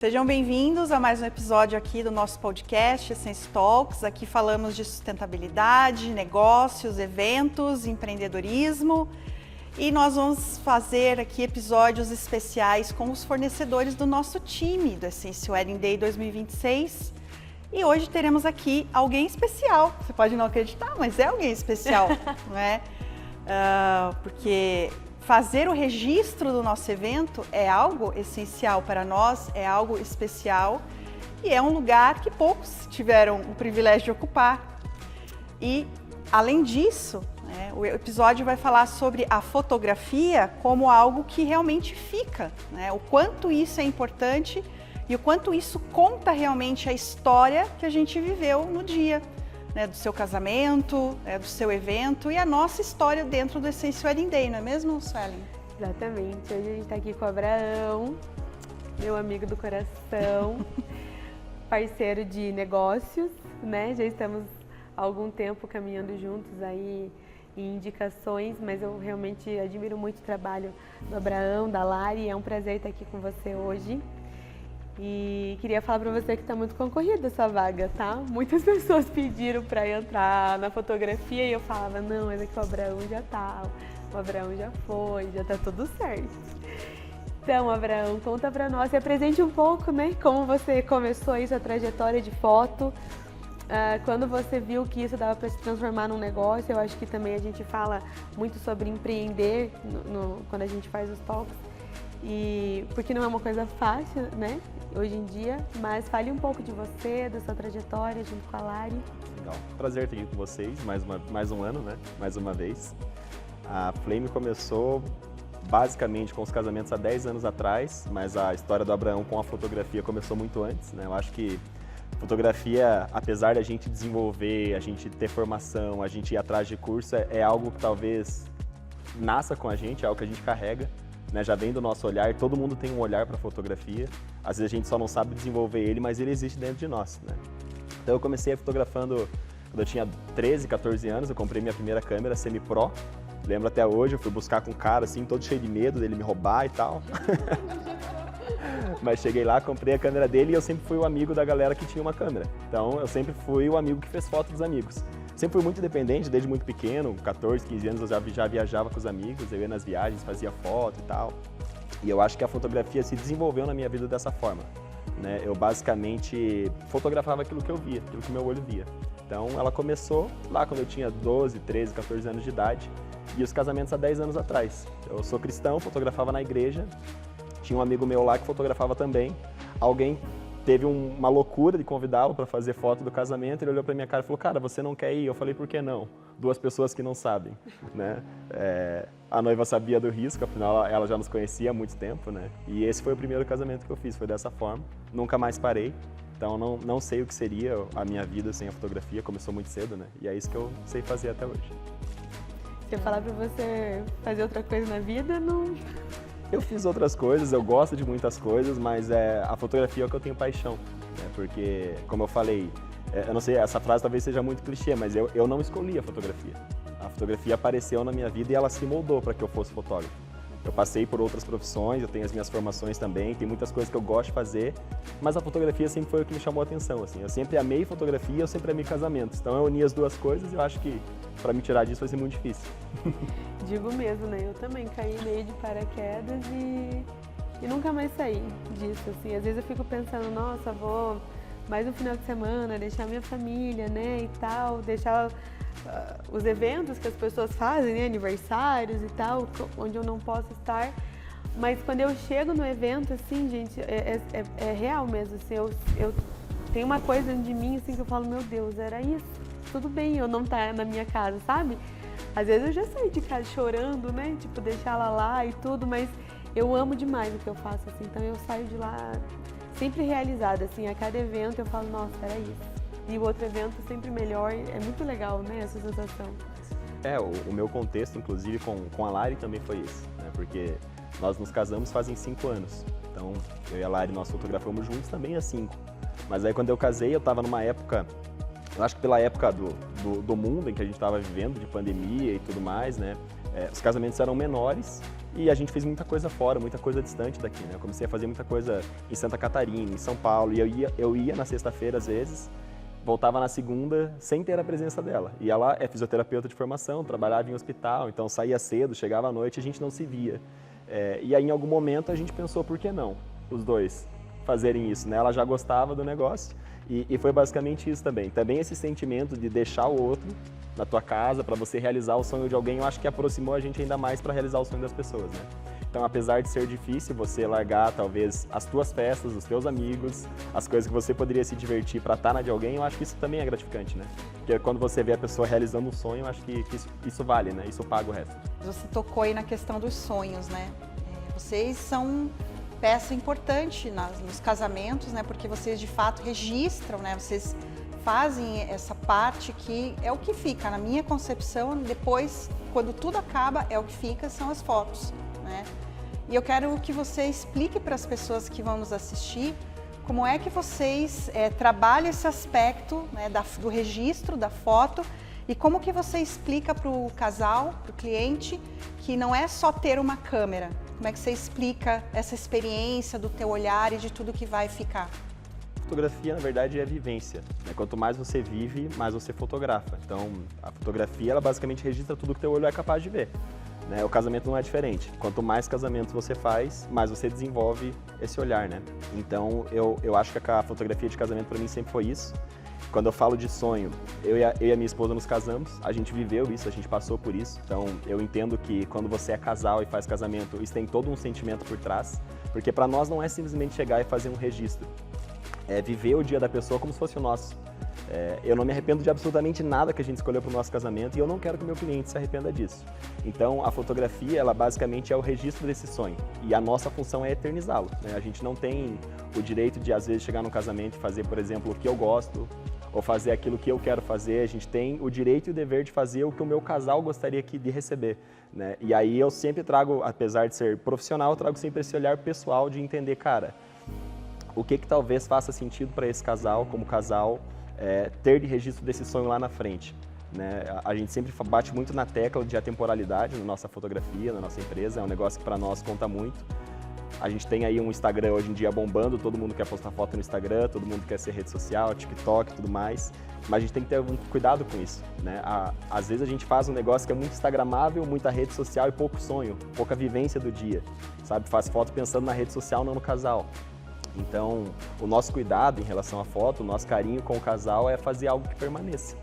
Sejam bem-vindos a mais um episódio aqui do nosso podcast Essence Talks. Aqui falamos de sustentabilidade, negócios, eventos, empreendedorismo e nós vamos fazer aqui episódios especiais com os fornecedores do nosso time do Essence Wedding Day 2026. E hoje teremos aqui alguém especial. Você pode não acreditar, mas é alguém especial, não é? Porque fazer o registro do nosso evento é algo essencial para nós, é algo especial e é um lugar que poucos tiveram o privilégio de ocupar. E, além disso, o episódio vai falar sobre a fotografia como algo que realmente fica, o quanto isso é importante e o quanto isso conta realmente a história que a gente viveu no dia. Do seu casamento, do seu evento e a nossa história dentro do Essence Wedding Day, não é mesmo, Suelen? Exatamente. Hoje a gente está aqui com o Abraão, meu amigo do coração, parceiro de negócios, né? Já estamos há algum tempo caminhando juntos aí em indicações, mas eu realmente admiro muito o trabalho do Abraão, da Lari, é um prazer estar aqui com você hoje. E queria falar para você que está muito concorrida essa vaga, tá? Muitas pessoas pediram para entrar na fotografia e eu falava, não, mas é que o Abraão já tá, o Abraão já foi, já tá tudo certo. Então, Abraão, conta para nós, se apresente um pouco, né? Como você começou aí sua trajetória de foto, quando você viu que isso dava para se transformar num negócio. Eu acho que também a gente fala muito sobre empreender quando a gente faz os talks. E porque não é uma coisa fácil, né, hoje em dia, mas fale um pouco de você, da sua trajetória junto com a Lari. Legal, prazer estar aqui com vocês, mais um ano, né, mais uma vez. A Flame começou basicamente com os casamentos há 10 anos atrás, mas a história do Abraão com a fotografia começou muito antes, né. Eu acho que fotografia, apesar de a gente desenvolver, a gente ter formação, a gente ir atrás de curso, é algo que talvez nasça com a gente, é algo que a gente carrega. Já vem do nosso olhar, todo mundo tem um olhar para a fotografia, às vezes a gente só não sabe desenvolver ele, mas ele existe dentro de nós, né? Então eu comecei fotografando quando eu tinha 13, 14 anos, eu comprei minha primeira câmera semi-pro, lembro até hoje, eu fui buscar com um cara assim, todo cheio de medo dele me roubar e tal. Mas cheguei lá, comprei a câmera dele e eu sempre fui o amigo da galera que tinha uma câmera, então eu sempre fui o amigo que fez foto dos amigos. Sempre fui muito independente, desde muito pequeno, 14, 15 anos eu já viajava com os amigos, eu ia nas viagens, fazia foto e tal. E eu acho que a fotografia se desenvolveu na minha vida dessa forma, né? Eu basicamente fotografava aquilo que eu via, aquilo que meu olho via. Então ela começou lá quando eu tinha 12, 13, 14 anos de idade e os casamentos há 10 anos atrás. Eu sou cristão, fotografava na igreja, tinha um amigo meu lá que fotografava também. Alguém teve uma loucura de convidá-lo para fazer foto do casamento, ele olhou para minha cara e falou, cara, você não quer ir? Eu falei, por que não? Duas pessoas que não sabem, né? A noiva sabia do risco, afinal ela já nos conhecia há muito tempo, né? E esse foi o primeiro casamento que eu fiz, foi dessa forma, nunca mais parei. Então não sei o que seria a minha vida sem a fotografia, começou muito cedo, né? E é isso que eu sei fazer até hoje. Se eu falar para você fazer outra coisa na vida, não... Eu fiz outras coisas, eu gosto de muitas coisas, mas a fotografia é o que eu tenho paixão, né? Porque, como eu falei, eu não sei, essa frase talvez seja muito clichê, mas eu não escolhi a fotografia. A fotografia apareceu na minha vida e ela se moldou para que eu fosse fotógrafo. Eu passei por outras profissões, eu tenho as minhas formações também, tem muitas coisas que eu gosto de fazer, mas a fotografia sempre foi o que me chamou a atenção, assim. Eu sempre amei fotografia, eu sempre amei casamentos. Então eu uni as duas coisas e eu acho que para me tirar disso vai ser muito difícil. Digo mesmo, né? Eu também caí meio de paraquedas e nunca mais saí disso, assim. Às vezes eu fico pensando, nossa, vou mais um final de semana, deixar minha família, né, e tal, deixar os eventos que as pessoas fazem, né, aniversários e tal, onde eu não posso estar. Mas quando eu chego no evento, assim, gente, é real mesmo, assim, eu tenho uma coisa dentro de mim, assim, que eu falo, meu Deus, era isso? Tudo bem eu não estar na minha casa, sabe? Às vezes eu já saí de casa chorando, né, tipo, deixar ela lá e tudo, mas eu amo demais o que eu faço, assim, então eu saio de lá sempre realizada, assim, a cada evento eu falo, nossa, era isso. E o outro evento sempre melhor, é muito legal, né, essa sensação. O meu contexto, inclusive, com a Lari também foi esse, né, porque nós nos casamos fazem 5 anos, então eu e a Lari, nós fotografamos juntos também há 5. Mas aí quando eu casei, eu estava numa época, eu acho que pela época do mundo em que a gente estava vivendo, de pandemia e tudo mais, né, Os casamentos eram menores e a gente fez muita coisa fora, muita coisa distante daqui, né? Eu comecei a fazer muita coisa em Santa Catarina, em São Paulo, e eu ia na sexta-feira às vezes, voltava na segunda sem ter a presença dela. E ela é fisioterapeuta de formação, trabalhava em hospital, então saía cedo, chegava à noite e a gente não se via. E aí em algum momento a gente pensou, por que não os dois fazerem isso, né? Ela já gostava do negócio e foi basicamente isso também. Também esse sentimento de deixar o outro na tua casa para você realizar o sonho de alguém, eu acho que aproximou a gente ainda mais para realizar o sonho das pessoas, né? Então, apesar de ser difícil você largar, talvez, as tuas festas, os teus amigos, as coisas que você poderia se divertir para estar na de alguém, eu acho que isso também é gratificante, né? Porque quando você vê a pessoa realizando um sonho, eu acho que isso vale, né? Isso paga o resto. Você tocou aí na questão dos sonhos, né? Vocês são peça importante nos casamentos, né? Porque vocês de fato registram, né? Vocês fazem essa parte que é o que fica, na minha concepção, depois, quando tudo acaba, é o que fica, são as fotos, né? E eu quero que você explique para as pessoas que vão nos assistir como é que vocês trabalham esse aspecto, né, do registro da foto e como que você explica para o casal, para o cliente, que não é só ter uma câmera. Como é que você explica essa experiência do teu olhar e de tudo que vai ficar? Fotografia, na verdade, é vivência, né? Quanto mais você vive, mais você fotografa. Então, a fotografia, ela basicamente registra tudo que teu olho é capaz de ver, né? O casamento não é diferente. Quanto mais casamentos você faz, mais você desenvolve esse olhar, né? Então, eu acho que a fotografia de casamento para mim sempre foi isso. Quando eu falo de sonho, eu e a minha esposa nos casamos, a gente viveu isso, a gente passou por isso. Então, eu entendo que quando você é casal e faz casamento, isso tem todo um sentimento por trás, porque para nós não é simplesmente chegar e fazer um registro. É viver o dia da pessoa como se fosse o nosso. Eu não me arrependo de absolutamente nada que a gente escolheu para o nosso casamento e eu não quero que o meu cliente se arrependa disso. Então, a fotografia, ela basicamente é o registro desse sonho e a nossa função é eternizá-lo, né? A gente não tem o direito de, às vezes, chegar no casamento e fazer, por exemplo, o que eu gosto ou fazer aquilo que eu quero fazer. A gente tem o direito e o dever de fazer o que o meu casal gostaria de receber, né? E aí eu sempre trago, apesar de ser profissional, eu trago sempre esse olhar pessoal de entender, cara, o que talvez faça sentido para esse casal, como casal, ter de registro desse sonho lá na frente, né? A gente sempre bate muito na tecla de atemporalidade na nossa fotografia, na nossa empresa, é um negócio que para nós conta muito. A gente tem aí um Instagram hoje em dia bombando, todo mundo quer postar foto no Instagram, todo mundo quer ser rede social, TikTok e tudo mais, mas a gente tem que ter muito cuidado com isso, né? Às vezes a gente faz um negócio que é muito instagramável, muita rede social e pouco sonho, pouca vivência do dia, sabe? Faz foto pensando na rede social, não no casal. Então, o nosso cuidado em relação à foto, o nosso carinho com o casal é fazer algo que permaneça.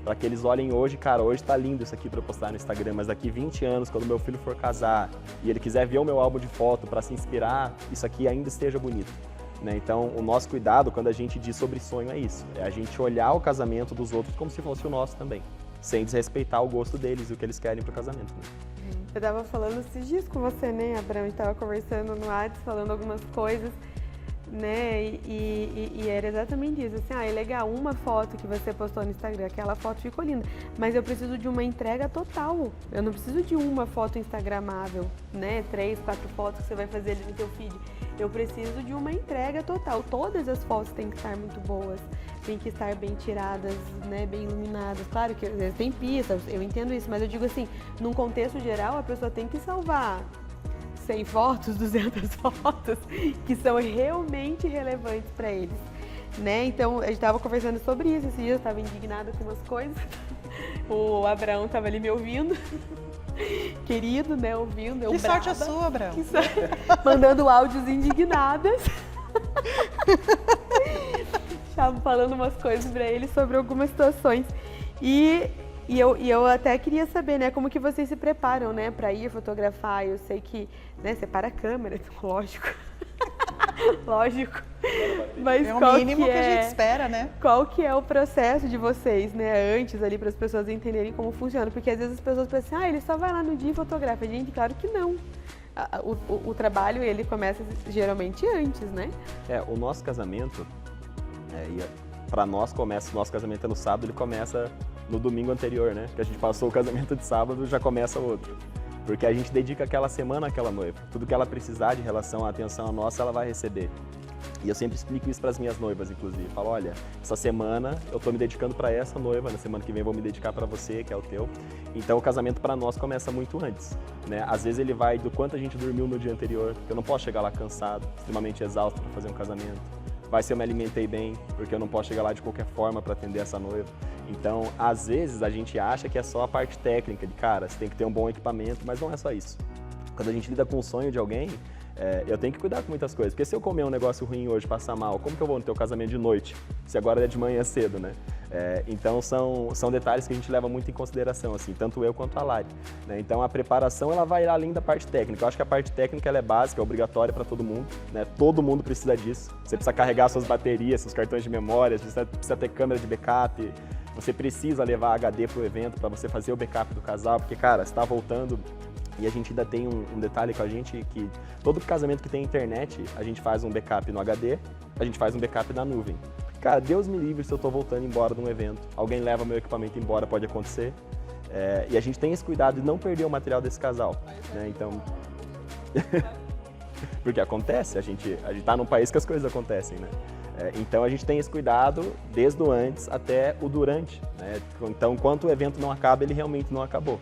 Para que eles olhem hoje, cara, hoje tá lindo isso aqui para eu postar no Instagram, mas daqui 20 anos, quando meu filho for casar e ele quiser ver o meu álbum de foto para se inspirar, isso aqui ainda esteja bonito, né? Então, o nosso cuidado quando a gente diz sobre sonho é isso, é a gente olhar o casamento dos outros como se fosse o nosso também, sem desrespeitar o gosto deles e o que eles querem pro casamento, né? Eu tava falando esses dias com você, né, Abraão? A gente tava conversando no WhatsApp, falando algumas coisas, né, e era exatamente isso, assim, é legal, uma foto que você postou no Instagram, aquela foto ficou linda, mas eu preciso de uma entrega total, eu não preciso de uma foto instagramável, né, 3, 4 fotos que você vai fazer ali no seu feed, eu preciso de uma entrega total, todas as fotos têm que estar muito boas, têm que estar bem tiradas, né, bem iluminadas, claro que às vezes tem pistas, eu entendo isso, mas eu digo assim, num contexto geral, a pessoa tem que salvar 100 fotos, 200 fotos, que são realmente relevantes para eles, né? Então, a gente estava conversando sobre isso, esse dia eu estava indignada com umas coisas, o Abraão estava ali me ouvindo, querido, né, ouvindo, eu Que brava, sorte a sua, Abraão. mandando áudios indignadas, falando umas coisas para ele sobre algumas situações, e eu até queria saber, né, como que vocês se preparam, né, para ir fotografar. Eu sei que, né, separa a câmera, lógico. Lógico. Mas É o qual mínimo que a é, gente espera, né? qual que é o processo de vocês, né, antes ali para as pessoas entenderem como funciona? Porque às vezes as pessoas pensam, ele só vai lá no dia e fotografa. Gente, claro que não. O trabalho, ele começa geralmente antes, né? O nosso casamento, para nós começa, o nosso casamento é no sábado, ele começa no domingo anterior, né? Que a gente passou o casamento de sábado, já começa o outro. Porque a gente dedica aquela semana àquela noiva. Tudo que ela precisar de relação à atenção nossa, ela vai receber. E eu sempre explico isso para as minhas noivas, inclusive. Falo, olha, essa semana eu tô me dedicando para essa noiva, na semana que vem eu vou me dedicar para você, que é o teu. Então o casamento para nós começa muito antes, né? Às vezes ele vai do quanto a gente dormiu no dia anterior, porque eu não posso chegar lá cansado, extremamente exausto para fazer um casamento. Vai se eu me alimentei bem, porque eu não posso chegar lá de qualquer forma para atender essa noiva. Então, às vezes a gente acha que é só a parte técnica de, cara, você tem que ter um bom equipamento, mas não é só isso. Quando a gente lida com o sonho de alguém, eu tenho que cuidar com muitas coisas, porque se eu comer um negócio ruim hoje, passar mal, como que eu vou no teu casamento de noite, se agora é de manhã cedo, né? Então são detalhes que a gente leva muito em consideração, assim, tanto eu quanto a Lari, né? Então a preparação ela vai além da parte técnica. Eu acho que a parte técnica ela é básica, é obrigatória para todo mundo, né? Todo mundo precisa disso. Você precisa carregar suas baterias, seus cartões de memória, você precisa ter câmera de backup, você precisa levar HD para o evento para você fazer o backup do casal, porque, cara, você está voltando. E a gente ainda tem um detalhe com a gente, que todo casamento que tem internet, a gente faz um backup no HD, a gente faz um backup na nuvem. Cara, Deus me livre se eu tô voltando embora de um evento, alguém leva meu equipamento embora, pode acontecer. E a gente tem esse cuidado de não perder o material desse casal, né? Então, porque acontece, a gente tá num país que as coisas acontecem, né? Então a gente tem esse cuidado desde o antes até o durante, né? Então, enquanto o evento não acaba, ele realmente não acabou.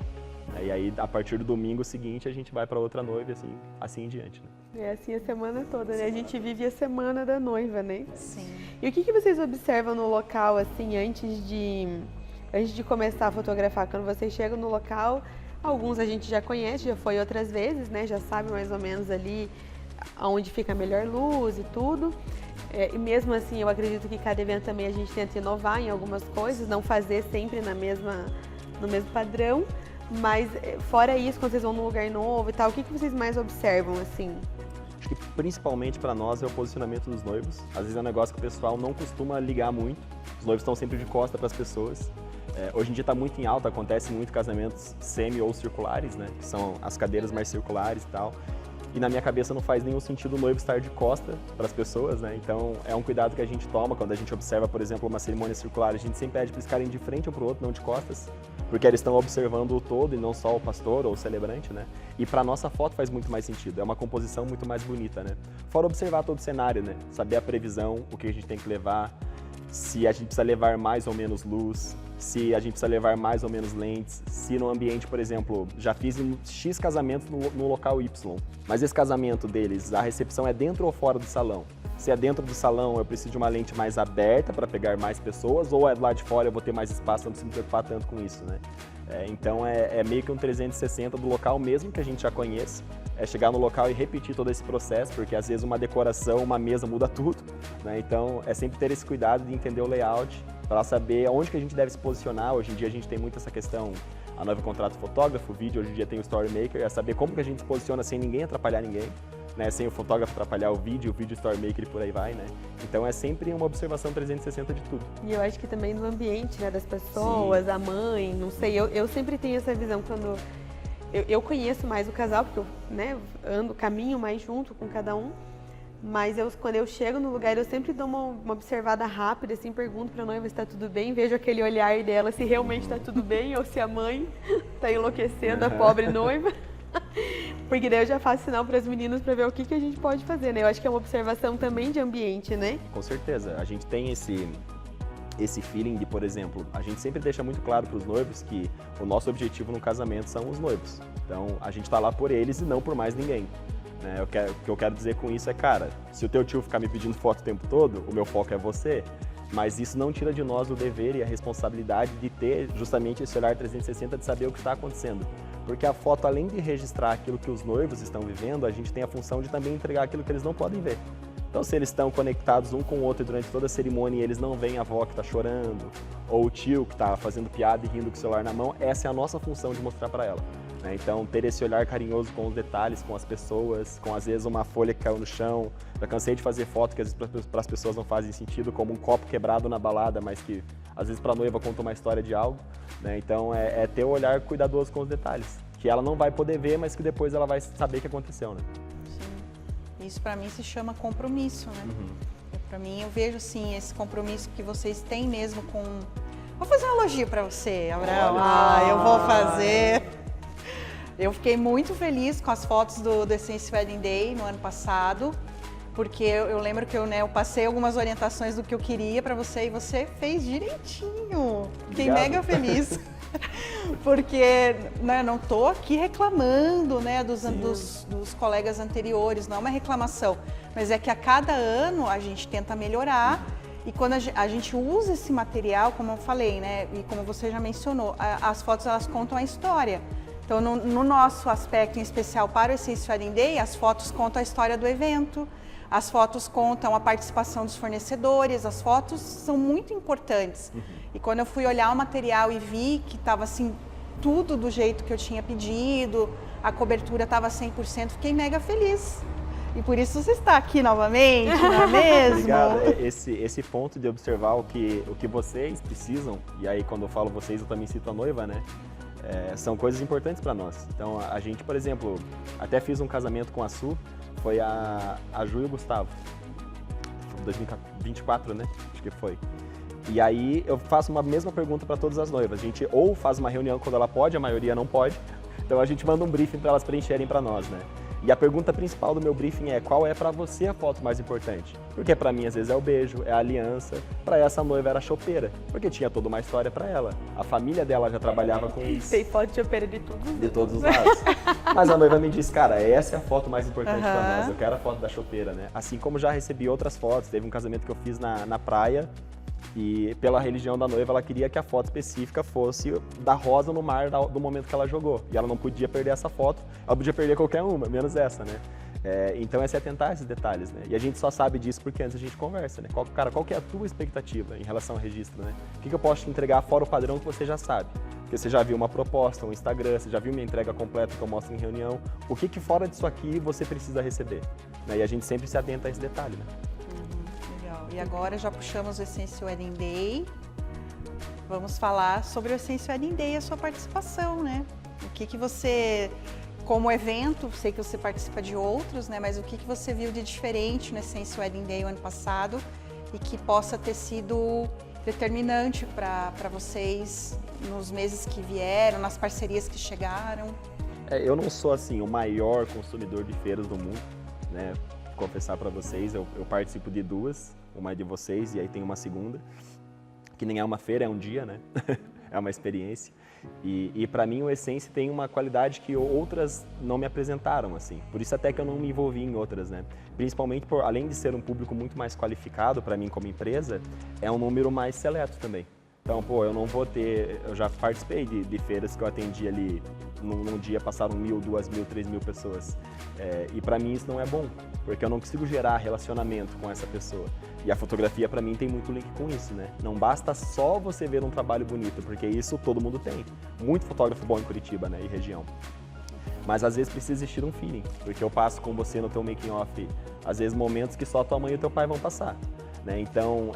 E aí, a partir do domingo seguinte, a gente vai para outra noiva, assim em diante, né? É assim a semana toda, né? A gente vive a semana da noiva, né? Sim. E o que vocês observam no local, assim, antes de começar a fotografar? Quando vocês chegam no local, alguns a gente já conhece, já foi outras vezes, né? Já sabe mais ou menos ali onde fica a melhor luz e tudo. E mesmo assim, eu acredito que cada evento também a gente tenta inovar em algumas coisas, não fazer sempre no mesmo padrão. Mas fora isso, quando vocês vão num lugar novo e tal, o que vocês mais observam, assim? Acho que principalmente para nós é o posicionamento dos noivos. Às vezes é um negócio que o pessoal não costuma ligar muito. Os noivos estão sempre de costa para as pessoas. Hoje em dia está muito em alta, acontece muito casamentos semi ou circulares, né? Que são as cadeiras mais circulares e tal. E na minha cabeça não faz nenhum sentido o noivo estar de costa para as pessoas, né? Então é um cuidado que a gente toma quando a gente observa, por exemplo, uma cerimônia circular. A gente sempre pede para eles ficarem de frente um para o outro, não de costas, porque eles estão observando o todo e não só o pastor ou o celebrante, né? E para nossa foto faz muito mais sentido, é uma composição muito mais bonita, né? Fora observar todo o cenário, né? Saber a previsão, o que a gente tem que levar, se a gente precisa levar mais ou menos luz, se a gente precisa levar mais ou menos lentes, se no ambiente, por exemplo, já fiz X casamentos no local Y, mas esse casamento deles, a recepção é dentro ou fora do salão? Se é dentro do salão, eu preciso de uma lente mais aberta para pegar mais pessoas, ou é do lado de fora, eu vou ter mais espaço, não preciso me preocupar tanto com isso, né? Então é meio que um 360 do local mesmo que a gente já conheça, é chegar no local e repetir todo esse processo, porque às vezes uma decoração, uma mesa muda tudo, né? Então é sempre ter esse cuidado de entender o layout, para saber onde que a gente deve se posicionar. Hoje em dia a gente tem muito essa questão, a noiva contrata o fotógrafo, o vídeo, hoje em dia tem o story maker, é saber como que a gente se posiciona sem ninguém atrapalhar ninguém, né? Sem o fotógrafo atrapalhar o vídeo story maker e por aí vai, né? Então é sempre uma observação 360 de tudo. E eu acho que também no ambiente, né, das pessoas, sim, a mãe, não sei, eu sempre tenho essa visão quando eu conheço mais o casal, porque eu, né, caminho mais junto com cada um. Mas quando eu chego no lugar, eu sempre dou uma observada rápida, assim, pergunto pra noiva se está tudo bem, vejo aquele olhar dela, se realmente está tudo bem ou se a mãe está enlouquecendo a pobre noiva. Porque daí eu já faço sinal para as meninas para ver o que a gente pode fazer, né? Eu acho que é uma observação também de ambiente, né? Com certeza. A gente tem esse feeling de, por exemplo, a gente sempre deixa muito claro para os noivos que o nosso objetivo no casamento são os noivos. Então, a gente está lá por eles e não por mais ninguém. O que eu quero dizer com isso é, cara, se o teu tio ficar me pedindo foto o tempo todo, o meu foco é você, mas isso não tira de nós o dever e a responsabilidade de ter justamente esse olhar 360 de saber o que está acontecendo. Porque a foto, além de registrar aquilo que os noivos estão vivendo, a gente tem a função de também entregar aquilo que eles não podem ver. Então, se eles estão conectados um com o outro durante toda a cerimônia e eles não veem a avó que está chorando, ou o tio que está fazendo piada e rindo com o celular na mão, essa é a nossa função de mostrar para ela. Então, ter esse olhar carinhoso com os detalhes, com as pessoas, com às vezes uma folha que caiu no chão. Já cansei de fazer foto que às vezes para as pessoas não fazem sentido, como um copo quebrado na balada, mas que às vezes para a noiva conta uma história de algo. Então, é ter o olhar cuidadoso com os detalhes, que ela não vai poder ver, mas que depois ela vai saber o que aconteceu, né? Sim. Isso para mim se chama compromisso, né? Uhum. Para mim, eu vejo assim esse compromisso que vocês têm mesmo com... Vou fazer um elogio para você, Abraão. Eu vou fazer... Eu fiquei muito feliz com as fotos do Essence Wedding Day no ano passado. porque eu lembro que eu passei algumas orientações do que eu queria para você e você fez direitinho. Fiquei mega feliz. Porque não estou aqui reclamando, né, dos colegas anteriores, não é uma reclamação, mas é que a cada ano a gente tenta melhorar e quando a gente usa esse material, como eu falei, né, e como você já mencionou, as fotos elas contam a história. Então no nosso aspecto em especial para o Essential Wedding Day, as fotos contam a história do evento, as fotos contam a participação dos fornecedores, as fotos são muito importantes. E quando eu fui olhar o material e vi que estava assim, tudo do jeito que eu tinha pedido, a cobertura estava 100%, fiquei mega feliz. E por isso você está aqui novamente, não é mesmo? Obrigado. Esse ponto de observar o que vocês precisam, e aí quando eu falo vocês eu também cito a noiva, né? São coisas importantes para nós. Então a gente, por exemplo, até fiz um casamento com a Su, foi a Ju e o Gustavo, 2024, né? Acho que foi. E aí eu faço uma mesma pergunta para todas as noivas. A gente ou faz uma reunião quando ela pode, a maioria não pode. Então a gente manda um briefing para elas preencherem para nós, né? E a pergunta principal do meu briefing é: qual é para você a foto mais importante? Porque para mim às vezes é o beijo, é a aliança. Para essa noiva era a chopeira, porque tinha toda uma história para ela. A família dela já trabalhava com isso. Tem foto de chopeira de todos os lados. Mas a noiva me disse: cara, essa é a foto mais importante para nós. Eu quero a foto da chopeira, né? Assim como já recebi outras fotos. Teve um casamento que eu fiz na praia. E pela religião da noiva, ela queria que a foto específica fosse da rosa no mar do momento que ela jogou. E ela não podia perder essa foto, ela podia perder qualquer uma, menos essa, né? Então é se atentar a esses detalhes, né? E a gente só sabe disso porque antes a gente conversa, né? Qual que é a tua expectativa em relação ao registro, né? O que eu posso te entregar fora o padrão que você já sabe? Porque você já viu uma proposta, um Instagram, você já viu minha entrega completa que eu mostro em reunião. O que fora disso aqui você precisa receber? Né? E a gente sempre se atenta a esse detalhe, né? E agora já puxamos o Essential Wedding Day. Vamos falar sobre o Essential Wedding Day e a sua participação, né? O que você, como evento, sei que você participa de outros, né? Mas o que você viu de diferente no Essential Wedding Day o ano passado e que possa ter sido determinante para vocês nos meses que vieram, nas parcerias que chegaram? Eu não sou, assim, o maior consumidor de feiras do mundo, né? Confessar para vocês, eu participo de duas, uma é de vocês e aí tem uma segunda, que nem é uma feira, é um dia, né? É uma experiência. E para mim o Essence tem uma qualidade que outras não me apresentaram, assim. Por isso até que eu não me envolvi em outras, né? Principalmente por, além de ser um público muito mais qualificado para mim como empresa, é um número mais seleto também. Então, eu não vou ter... Eu já participei de feiras que eu atendi ali, num dia passaram 1.000, 2.000, 3.000 pessoas. E para mim isso não é bom, porque eu não consigo gerar relacionamento com essa pessoa. E a fotografia para mim tem muito link com isso, né? Não basta só você ver um trabalho bonito, porque isso todo mundo tem. Muito fotógrafo bom em Curitiba, né? E região. Mas às vezes precisa existir um feeling, porque eu passo com você no teu making off, às vezes momentos que só tua mãe e teu pai vão passar. Né? Então,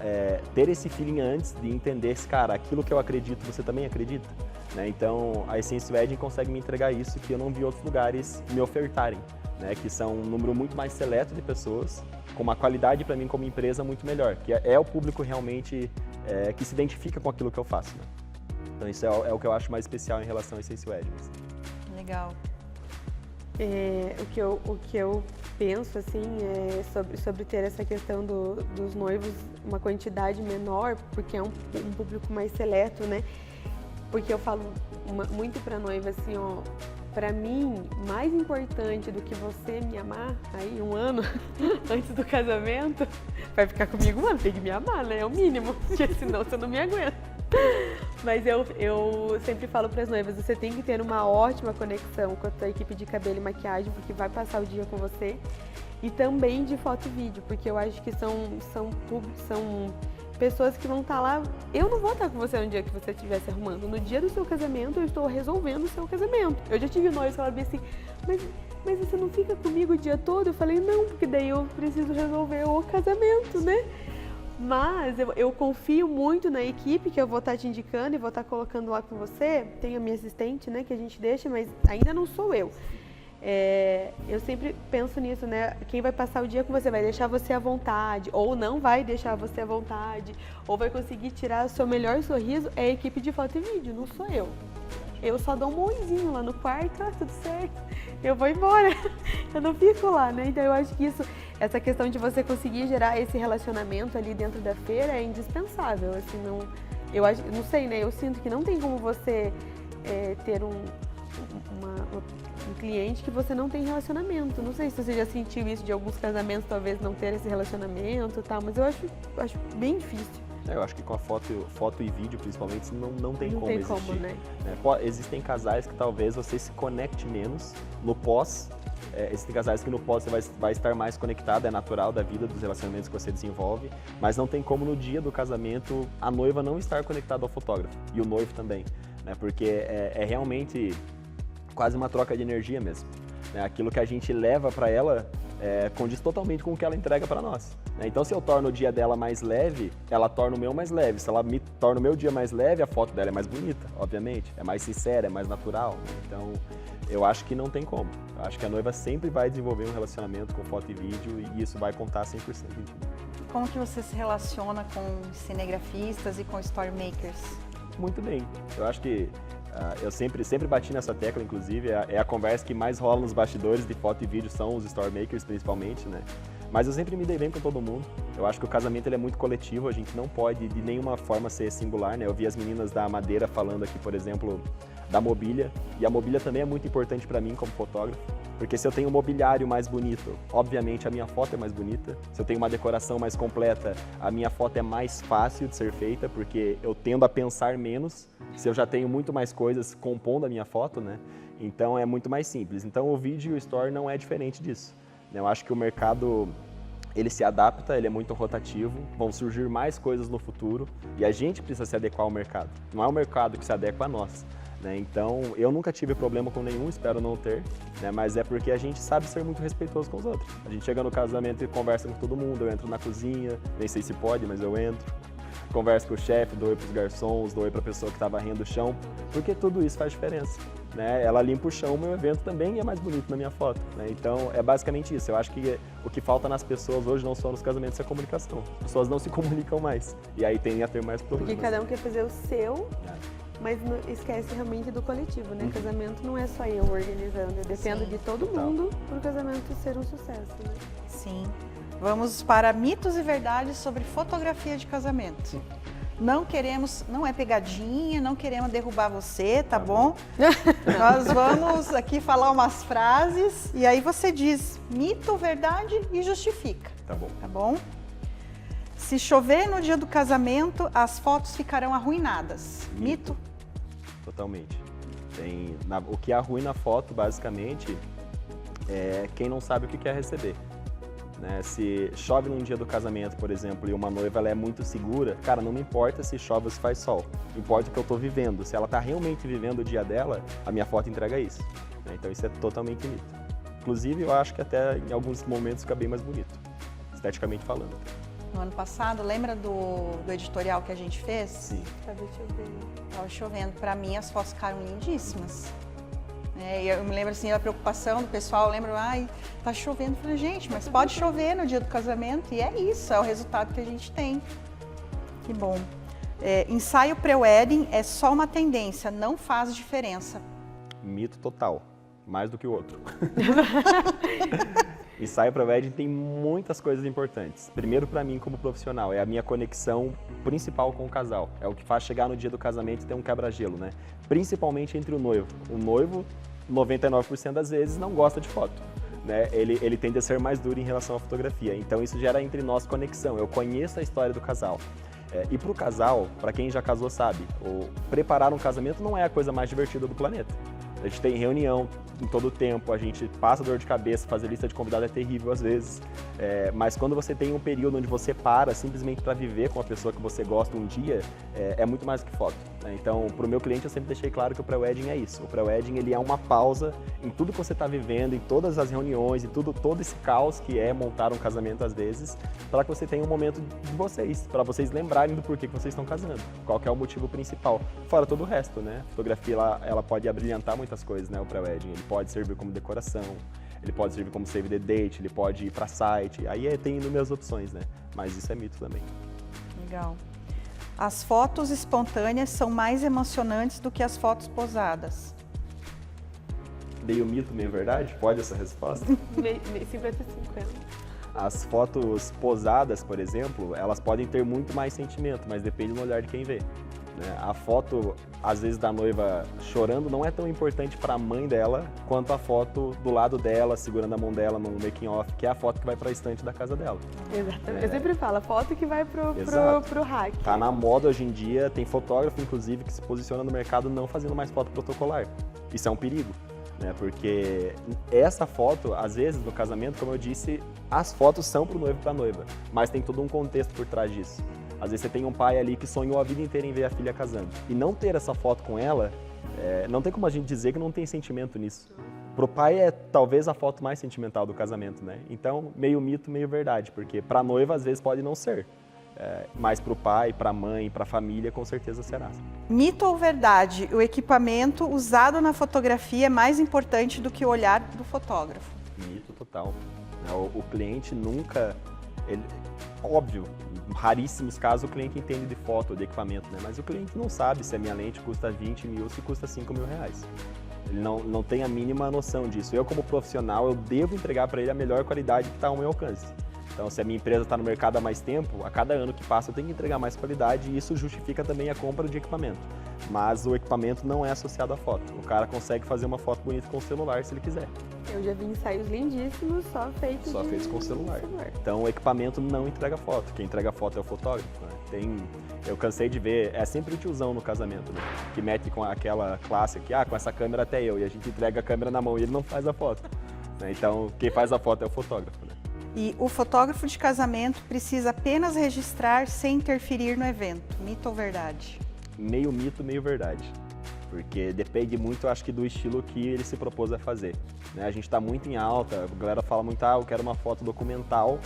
ter esse feeling antes de entender se, cara, aquilo que eu acredito, você também acredita? Né? Então, a Essential Wedding consegue me entregar isso que eu não vi outros lugares me ofertarem, né? Que são um número muito mais seleto de pessoas, com uma qualidade para mim como empresa muito melhor, que é o público realmente que se identifica com aquilo que eu faço. Né? Então, isso é o que eu acho mais especial em relação a Essential Wedding. Legal. O que eu penso assim é sobre ter essa questão dos noivos, uma quantidade menor, porque é um público mais seleto, né? Porque eu falo muito para noiva assim, ó, para mim, mais importante do que você me amar aí um ano antes do casamento, vai ficar comigo um ano, tem que me amar, né? É o mínimo, porque senão você não me aguenta. Mas eu sempre falo para as noivas, você tem que ter uma ótima conexão com a tua equipe de cabelo e maquiagem, porque vai passar o dia com você. E também de foto e vídeo, porque eu acho que são pessoas que vão estar lá. Eu não vou estar com você no dia que você estiver se arrumando. No dia do seu casamento, eu estou resolvendo o seu casamento. Eu já tive noivas que falaram assim, mas você não fica comigo o dia todo? Eu falei, não, porque daí eu preciso resolver o casamento, né? Mas eu confio muito na equipe que eu vou estar te indicando e vou estar colocando lá com você. Tem a minha assistente, né, que a gente deixa, mas ainda não sou eu. Eu sempre penso nisso, né? Quem vai passar o dia com você vai deixar você à vontade, ou não vai deixar você à vontade, ou vai conseguir tirar o seu melhor sorriso, é a equipe de foto e vídeo, não sou eu. eu só dou um oizinho lá no quarto, tudo certo, eu vou embora, eu não fico lá, né? Então eu acho que essa questão de você conseguir gerar esse relacionamento ali dentro da feira é indispensável, assim, não sei, né? Eu sinto que não tem como você ter um cliente que você não tem relacionamento. Não sei se você já sentiu isso de alguns casamentos, talvez não ter esse relacionamento e tal, mas eu acho bem difícil. Eu acho que com a foto e vídeo, principalmente, não tem como existir. Como, né? Existem casais que talvez você se conecte menos no pós. Existem casais que no pós você vai estar mais conectado, é natural da vida, dos relacionamentos que você desenvolve, mas não tem como no dia do casamento a noiva não estar conectada ao fotógrafo e o noivo também, né? Porque é realmente quase uma troca de energia mesmo, né? Aquilo que a gente leva para ela condiz totalmente com o que ela entrega para nós, né? Então, se eu torno o dia dela mais leve, ela torna o meu mais leve. Se ela me torna o meu dia mais leve, a foto dela é mais bonita, obviamente, é mais sincera, é mais natural, né? Então, eu acho que não tem como. Eu acho que a noiva sempre vai desenvolver um relacionamento com foto e vídeo e isso vai contar 100% em tudo. Como que você se relaciona com cinegrafistas e com story makers? Muito bem. Eu acho que eu sempre bati nessa tecla, inclusive, é a conversa que mais rola nos bastidores de foto e vídeo, são os story makers principalmente, né? Mas eu sempre me dei bem com todo mundo. Eu acho que o casamento ele é muito coletivo, a gente não pode de nenhuma forma ser singular, né? Eu vi as meninas da Madeira falando aqui, por exemplo, da mobília, e a mobília também é muito importante para mim como fotógrafo, porque se eu tenho um mobiliário mais bonito, obviamente a minha foto é mais bonita. Se eu tenho uma decoração mais completa, a minha foto é mais fácil de ser feita, porque eu tendo a pensar menos, se eu já tenho muito mais coisas compondo a minha foto, né? Então é muito mais simples. Então o vídeo e o story não é diferente disso. Eu acho que o mercado, ele se adapta, ele é muito rotativo, vão surgir mais coisas no futuro e a gente precisa se adequar ao mercado. Não é o mercado que se adequa a nós, né? Então, eu nunca tive problema com nenhum, espero não ter, né? Mas é porque a gente sabe ser muito respeitoso com os outros. A gente chega no casamento e conversa com todo mundo, eu entro na cozinha, nem sei se pode, mas eu entro. Converso com o chefe, dou oi para os garçons, dou oi para a pessoa que está varrendo o chão, porque tudo isso faz diferença, né? Ela limpa o chão, o meu evento também é mais bonito na minha foto, né? Então é basicamente isso. Eu acho que o que falta nas pessoas hoje, não só nos casamentos, é a comunicação. As pessoas não se comunicam mais e aí tendem a ter mais problemas. Porque cada um quer fazer o seu, mas esquece realmente do coletivo, né? Casamento não é só eu organizando, eu dependo de todo mundo para o casamento ser um sucesso, né? Sim. Vamos para mitos e verdades sobre fotografia de casamento. Não é pegadinha, não queremos derrubar você, tá bom? Nós vamos aqui falar umas frases e aí você diz mito, verdade e justifica. Tá bom. Tá bom? Se chover no dia do casamento, as fotos ficarão arruinadas. Mito? Totalmente. O que arruina a foto, basicamente, é quem não sabe o que quer receber. Né? Se chove num dia do casamento, por exemplo, e uma noiva ela é muito segura, cara, não me importa se chove ou se faz sol, importa o que eu estou vivendo. Se ela está realmente vivendo o dia dela, a minha foto entrega isso. Né? Então isso é totalmente mito. Inclusive, eu acho que até em alguns momentos fica bem mais bonito, esteticamente falando. No ano passado, lembra do editorial que a gente fez? Sim. Tava chovendo. Para mim, as fotos ficaram lindíssimas. E eu me lembro assim da preocupação do pessoal, eu lembro, tá chovendo. Eu falei, gente, mas pode chover no dia do casamento e é isso, é o resultado que a gente tem. Que bom. Ensaio pré-wedding é só uma tendência, não faz diferença. Mito total, mais do que o outro. Ensaio pré-wedding tem muitas coisas importantes. Primeiro, para mim como profissional, é a minha conexão principal com o casal. É o que faz chegar no dia do casamento e ter um quebra-gelo, né? Principalmente entre o noivo. O noivo, 99% das vezes, não gosta de foto. Né? Ele tende a ser mais duro em relação à fotografia. Então isso gera entre nós conexão. Eu conheço a história do casal. E para o casal, para quem já casou sabe, preparar um casamento não é a coisa mais divertida do planeta. A gente tem reunião em todo o tempo, a gente passa dor de cabeça, fazer lista de convidado é terrível às vezes, mas quando você tem um período onde você para simplesmente para viver com a pessoa que você gosta um dia, é muito mais do que foto. Né? Então, para o meu cliente eu sempre deixei claro que o pré-wedding é isso. O pré-wedding ele é uma pausa em tudo que você está vivendo, em todas as reuniões, em todo esse caos que é montar um casamento às vezes, para que você tenha um momento de vocês, para vocês lembrarem do porquê que vocês estão casando, qual que é o motivo principal, fora todo o resto, né? A fotografia ela pode abrilhantar muitas coisas, né? O pré-wedding, ele pode servir como decoração, ele pode servir como save the date, ele pode ir para site, aí tem inúmeras opções, né? Mas isso é mito também. Legal. As fotos espontâneas são mais emocionantes do que as fotos posadas. Meio mito, meio verdade? Pode essa resposta? 50-50. As fotos posadas, por exemplo, elas podem ter muito mais sentimento, mas depende do olhar de quem vê, né? A foto, às vezes, da noiva chorando não é tão importante para a mãe dela quanto a foto do lado dela, segurando a mão dela num making off, que é a foto que vai para a estante da casa dela. Exatamente. Eu sempre falo, a foto que vai pro hack. Tá na moda hoje em dia, tem fotógrafo, inclusive, que se posiciona no mercado não fazendo mais foto protocolar. Isso é um perigo, né? Porque essa foto, às vezes, no casamento, como eu disse, as fotos são pro noivo e pra noiva, mas tem todo um contexto por trás disso. Às vezes você tem um pai ali que sonhou a vida inteira em ver a filha casando. E não ter essa foto com ela, não tem como a gente dizer que não tem sentimento nisso. Pro pai é talvez a foto mais sentimental do casamento, né? Então, meio mito, meio verdade, porque pra noiva às vezes pode não ser. Mas pro pai, pra mãe, pra família, com certeza será. Mito ou verdade? O equipamento usado na fotografia é mais importante do que o olhar do fotógrafo. Mito total. O cliente nunca... Óbvio, em raríssimos casos o cliente entende de foto ou de equipamento, né? Mas o cliente não sabe se a minha lente custa 20 mil, se custa 5 mil reais. Ele não tem a mínima noção disso. Eu, como profissional, eu devo entregar para ele a melhor qualidade que está ao meu alcance. Então, se a minha empresa está no mercado há mais tempo, a cada ano que passa eu tenho que entregar mais qualidade e isso justifica também a compra de equipamento. Mas o equipamento não é associado à foto. O cara consegue fazer uma foto bonita com o celular se ele quiser. Eu já vi ensaios lindíssimos só feitos com o celular. Então, o equipamento não entrega foto. Quem entrega foto é o fotógrafo, né? Eu cansei de ver, é sempre o tiozão no casamento, né? Que mete com aquela classe aqui, com essa câmera até eu, e a gente entrega a câmera na mão e ele não faz a foto, né? Então, quem faz a foto é o fotógrafo, né? E o fotógrafo de casamento precisa apenas registrar sem interferir no evento. Mito ou verdade? Meio mito, meio verdade. Porque depende muito, eu acho que do estilo que ele se propôs a fazer, né? A gente está muito em alta, a galera fala muito, eu quero uma foto documental,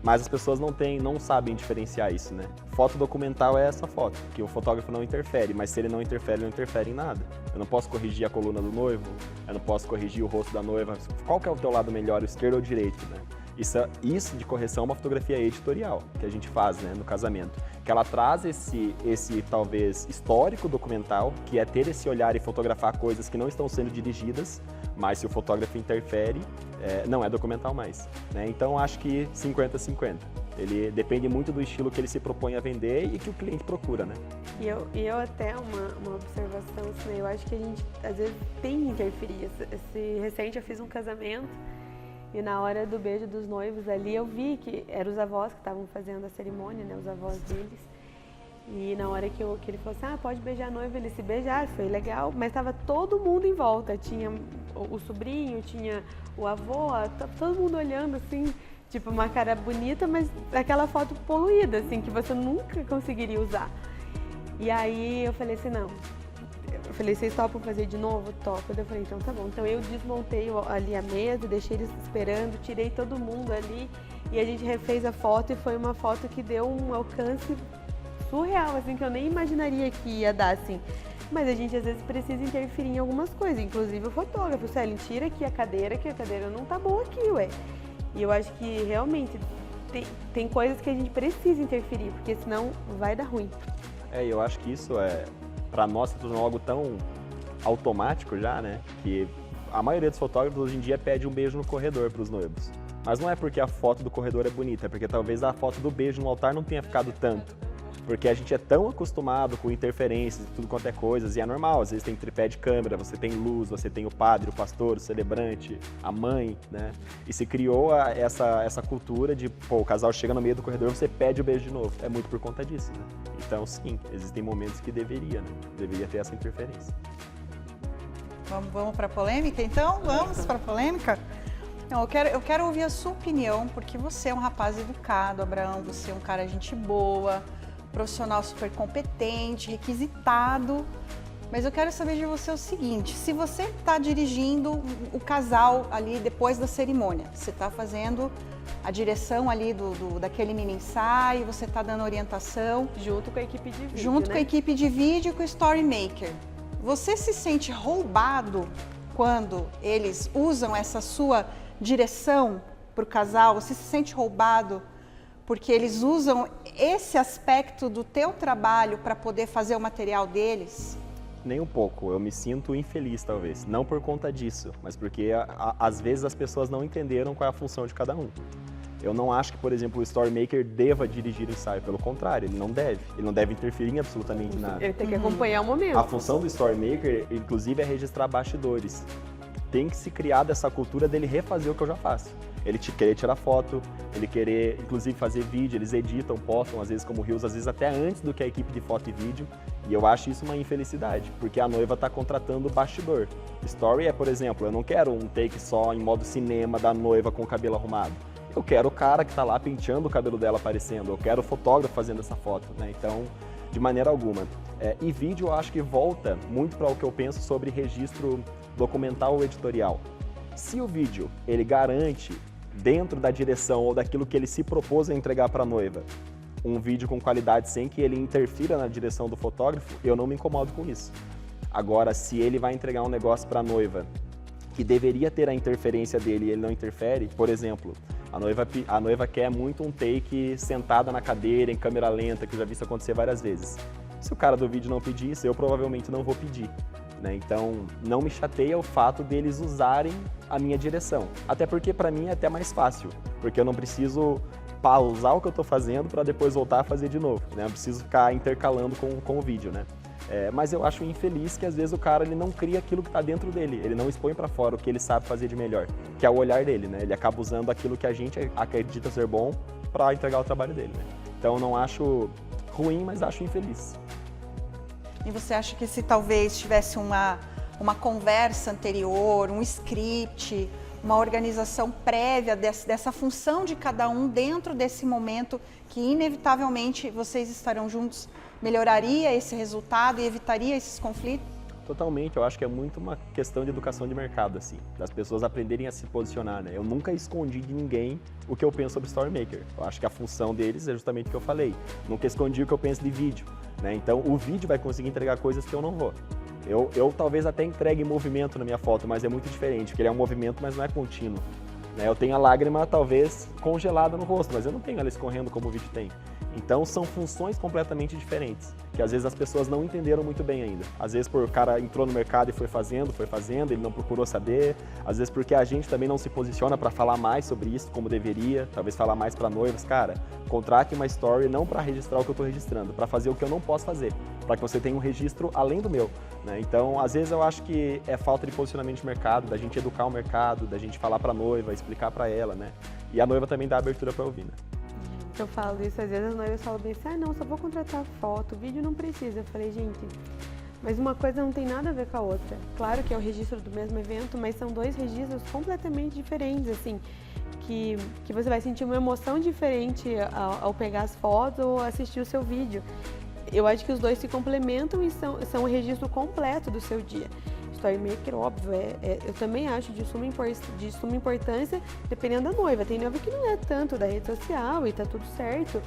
mas as pessoas não sabem diferenciar isso, né? Foto documental é essa foto, que o fotógrafo não interfere, mas se ele não interfere em nada. Eu não posso corrigir a coluna do noivo, eu não posso corrigir o rosto da noiva. Qual que é o teu lado melhor, o esquerdo ou o direito, né? Isso de correção é uma fotografia editorial que a gente faz, né, no casamento. Que ela traz esse talvez histórico documental, que é ter esse olhar e fotografar coisas que não estão sendo dirigidas, mas se o fotógrafo interfere, não é documental mais, né? Então acho que 50-50. Ele depende muito do estilo que ele se propõe a vender e que o cliente procura, né? E eu até uma observação, assim, eu acho que a gente às vezes tem que interferir. Recente eu fiz um casamento e na hora do beijo dos noivos ali eu vi que eram os avós que estavam fazendo a cerimônia, né, os avós deles. E na hora que ele falou assim, pode beijar a noiva, eles se beijaram, foi legal, mas estava todo mundo em volta. Tinha o sobrinho, tinha o avô, todo mundo olhando assim, tipo uma cara bonita, mas aquela foto poluída, assim, que você nunca conseguiria usar. E aí eu falei assim, não. Eu falei, vocês topam fazer de novo? Topo. Eu falei, então tá bom. Então eu desmontei ali a mesa, deixei eles esperando, tirei todo mundo ali e a gente refez a foto e foi uma foto que deu um alcance surreal, assim, que eu nem imaginaria que ia dar, assim. Mas a gente às vezes precisa interferir em algumas coisas, inclusive o fotógrafo. Suelen, tira aqui a cadeira, que a cadeira não tá boa aqui, ué. E eu acho que realmente tem coisas que a gente precisa interferir, porque senão vai dar ruim. Eu acho que isso para nós se tornou algo tão automático já, né? Que a maioria dos fotógrafos hoje em dia pede um beijo no corredor para os noivos. Mas não é porque a foto do corredor é bonita, é porque talvez a foto do beijo no altar não tenha ficado tanto. Porque a gente é tão acostumado com interferências e tudo quanto é coisas, e é normal, às vezes tem tripé de câmera, você tem luz, você tem o padre, o pastor, o celebrante, a mãe, né? E se criou essa cultura de, o casal chega no meio do corredor, você pede o beijo de novo. É muito por conta disso, né? Então, sim, existem momentos que deveria ter essa interferência. Vamos para a polêmica, então? Vamos para a polêmica? Não, eu quero ouvir a sua opinião, porque você é um rapaz educado, Abraão, você é um cara gente boa, profissional super competente, requisitado, mas eu quero saber de você o seguinte, se você está dirigindo o casal ali depois da cerimônia, você está fazendo a direção ali daquele mini ensaio, você está dando orientação. Junto com a equipe de vídeo, junto com a equipe de vídeo e com o Storymaker. Você se sente roubado quando eles usam essa sua direção para o casal? Você se sente roubado porque eles usam esse aspecto do teu trabalho para poder fazer o material deles? Nem um pouco, eu me sinto infeliz talvez, não por conta disso, mas porque às vezes as pessoas não entenderam qual é a função de cada um. Eu não acho que, por exemplo, o Story Maker deva dirigir o ensaio, pelo contrário, ele não deve interferir em absolutamente nada. Ele tem que acompanhar o momento. A função do Story Maker, inclusive, é registrar bastidores. Tem que se criar dessa cultura dele refazer o que eu já faço. Ele querer tirar foto, ele querer, inclusive, fazer vídeo, eles editam, postam, às vezes como Reels, às vezes até antes do que a equipe de foto e vídeo. E eu acho isso uma infelicidade, porque a noiva está contratando bastidor. Story é, por exemplo, eu não quero um take só em modo cinema da noiva com o cabelo arrumado. Eu quero o cara que está lá penteando o cabelo dela aparecendo, eu quero o fotógrafo fazendo essa foto, né? Então, de maneira alguma. E vídeo eu acho que volta muito para o que eu penso sobre registro documental ou editorial. Se o vídeo, ele garante, dentro da direção ou daquilo que ele se propôs a entregar para a noiva, um vídeo com qualidade sem que ele interfira na direção do fotógrafo, eu não me incomodo com isso. Agora, se ele vai entregar um negócio para a noiva que deveria ter a interferência dele e ele não interfere, por exemplo, a noiva quer muito um take sentada na cadeira, em câmera lenta, que eu já vi isso acontecer várias vezes. Se o cara do vídeo não pedir isso, eu provavelmente não vou pedir. Né? Então, não me chateia o fato deles usarem a minha direção. Até porque, para mim, é até mais fácil. Porque eu não preciso pausar o que eu estou fazendo para depois voltar a fazer de novo. Né? Eu preciso ficar intercalando com o vídeo. Né? Mas eu acho infeliz que, às vezes, o cara ele não cria aquilo que está dentro dele. Ele não expõe para fora o que ele sabe fazer de melhor, que é o olhar dele. Né? Ele acaba usando aquilo que a gente acredita ser bom para entregar o trabalho dele. Né? Então, eu não acho ruim, mas acho infeliz. E você acha que se talvez tivesse uma conversa anterior, um script, uma organização prévia dessa função de cada um dentro desse momento, que inevitavelmente vocês estarão juntos, melhoraria esse resultado e evitaria esses conflitos? Totalmente, eu acho que é muito uma questão de educação de mercado, assim, das pessoas aprenderem a se posicionar, né? Eu nunca escondi de ninguém o que eu penso sobre Story Maker. Eu acho que a função deles é justamente o que eu falei. Nunca escondi o que eu penso de vídeo, né? Então, o vídeo vai conseguir entregar coisas que eu não vou. Eu talvez até entregue movimento na minha foto, mas é muito diferente, porque ele é um movimento, mas não é contínuo. Né? Eu tenho a lágrima, talvez, congelada no rosto, mas eu não tenho ela escorrendo como o vídeo tem. Então, são funções completamente diferentes, que às vezes as pessoas não entenderam muito bem ainda. Às vezes, por o cara entrou no mercado e foi fazendo, ele não procurou saber. Às vezes, porque a gente também não se posiciona para falar mais sobre isso, como deveria. Talvez falar mais para noivas. Cara, contrate uma story não para registrar o que eu estou registrando, para fazer o que eu não posso fazer, para que você tenha um registro além do meu. Né? Então, às vezes, eu acho que é falta de posicionamento de mercado, da gente educar o mercado, da gente falar para a noiva, explicar para ela, né? E a noiva também dá abertura para ouvir, né? Eu falo isso, às vezes as noivas falam bem assim, não, só vou contratar foto, vídeo não precisa. Eu falei, gente, mas uma coisa não tem nada a ver com a outra. Claro que é o registro do mesmo evento, mas são dois registros completamente diferentes, assim, que você vai sentir uma emoção diferente ao pegar as fotos ou assistir o seu vídeo. Eu acho que os dois se complementam e são um registro completo do seu dia. Story Maker, óbvio, eu também acho de suma importância, dependendo da noiva. Tem noiva que não é tanto da rede social e tá tudo certo,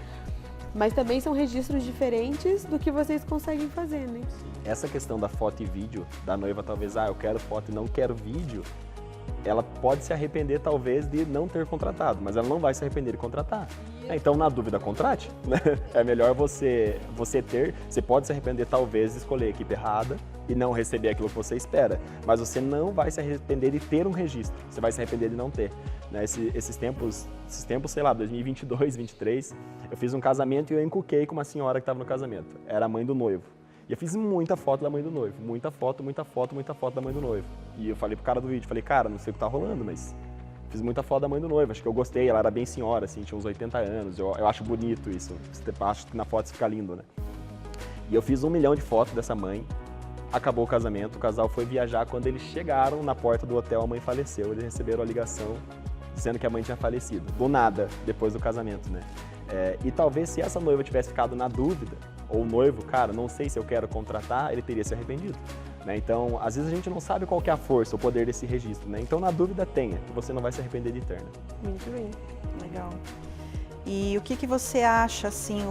mas também são registros diferentes do que vocês conseguem fazer, né? Essa questão da foto e vídeo, da noiva talvez, eu quero foto e não quero vídeo, ela pode se arrepender talvez de não ter contratado, mas ela não vai se arrepender de contratar. Então, na dúvida, contrate. Né? É melhor você pode se arrepender talvez de escolher a equipe errada e não receber aquilo que você espera, mas você não vai se arrepender de ter um registro, você vai se arrepender de não ter. Né? Esses tempos, sei lá, 2022, 2023, eu fiz um casamento e eu encuquei com uma senhora que estava no casamento, era a mãe do noivo. E eu fiz muita foto da mãe do noivo, muita foto da mãe do noivo. E eu falei pro cara do vídeo, cara, não sei o que tá rolando, mas fiz muita foto da mãe do noivo, acho que eu gostei, ela era bem senhora, assim, tinha uns 80 anos, eu acho bonito isso, acho que na foto fica lindo, né? E eu fiz 1 milhão de fotos dessa mãe, acabou o casamento, o casal foi viajar, quando eles chegaram na porta do hotel, a mãe faleceu, eles receberam a ligação dizendo que a mãe tinha falecido, do nada, depois do casamento, né? E talvez se essa noiva tivesse ficado na dúvida, ou o noivo, cara, não sei se eu quero contratar, ele teria se arrependido. Né? Então, às vezes a gente não sabe qual que é a força, o poder desse registro. Né? Então, na dúvida, tenha, que você não vai se arrepender de ter. Né? Muito bem. Legal. E o que você acha, assim,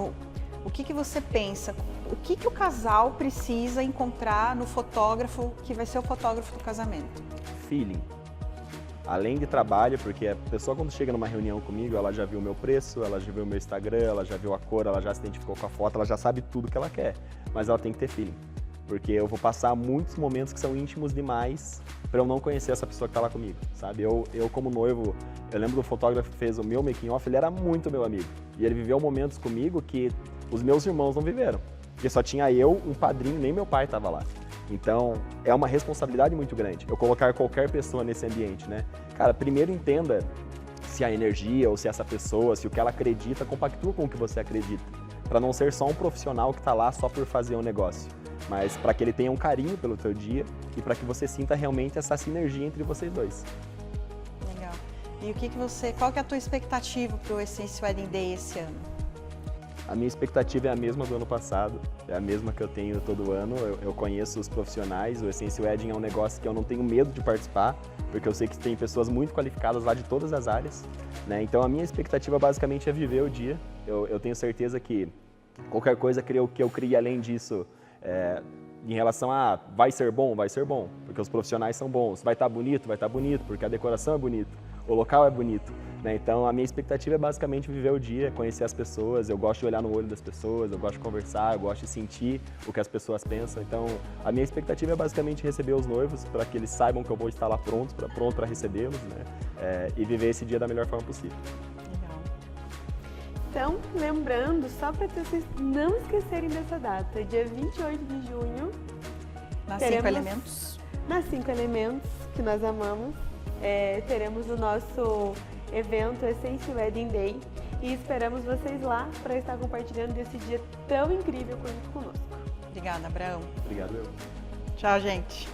o que você pensa? O que o casal precisa encontrar no fotógrafo que vai ser o fotógrafo do casamento? Feeling. além de trabalho, porque a pessoa quando chega numa reunião comigo, ela já viu o meu preço, ela já viu o meu Instagram, ela já viu a cor, ela já se identificou com a foto, ela já sabe tudo que ela quer, mas ela tem que ter feeling. Porque eu vou passar muitos momentos que são íntimos demais para eu não conhecer essa pessoa que tá lá comigo, sabe? Eu como noivo, eu lembro do fotógrafo que fez o meu making off, ele era muito meu amigo. E ele viveu momentos comigo que os meus irmãos não viveram. Porque só tinha eu, um padrinho, nem meu pai estava lá. Então, é uma responsabilidade muito grande eu colocar qualquer pessoa nesse ambiente, né? Cara, primeiro entenda se a energia ou se essa pessoa, se o que ela acredita compactua com o que você acredita. Para não ser só um profissional que está lá só por fazer um negócio, mas para que ele tenha um carinho pelo teu dia e para que você sinta realmente essa sinergia entre vocês dois. Legal. E qual que é a tua expectativa para o Essence Wedding Day esse ano? A minha expectativa é a mesma do ano passado, é a mesma que eu tenho todo ano. Eu conheço os profissionais, o Essence Wedding é um negócio que eu não tenho medo de participar, porque eu sei que tem pessoas muito qualificadas lá de todas as áreas, né? Então a minha expectativa basicamente é viver o dia. Eu tenho certeza que qualquer coisa que eu crie além disso, em relação a vai ser bom, porque os profissionais são bons, vai estar bonito, porque a decoração é bonita, o local é bonito, né? Então a minha expectativa é basicamente viver o dia, conhecer as pessoas, eu gosto de olhar no olho das pessoas, eu gosto de conversar, eu gosto de sentir o que as pessoas pensam, então a minha expectativa é basicamente receber os noivos para que eles saibam que eu vou estar lá pronto para recebê-los, né? E viver esse dia da melhor forma possível. Então, lembrando, só para vocês não esquecerem dessa data, dia 28 de junho. Nas 5 elementos. Nas 5 elementos, que nós amamos, teremos o nosso evento Essence Wedding Day e esperamos vocês lá para estar compartilhando desse dia tão incrível junto conosco. Obrigada, Abraão. Obrigado, eu. Tchau, gente.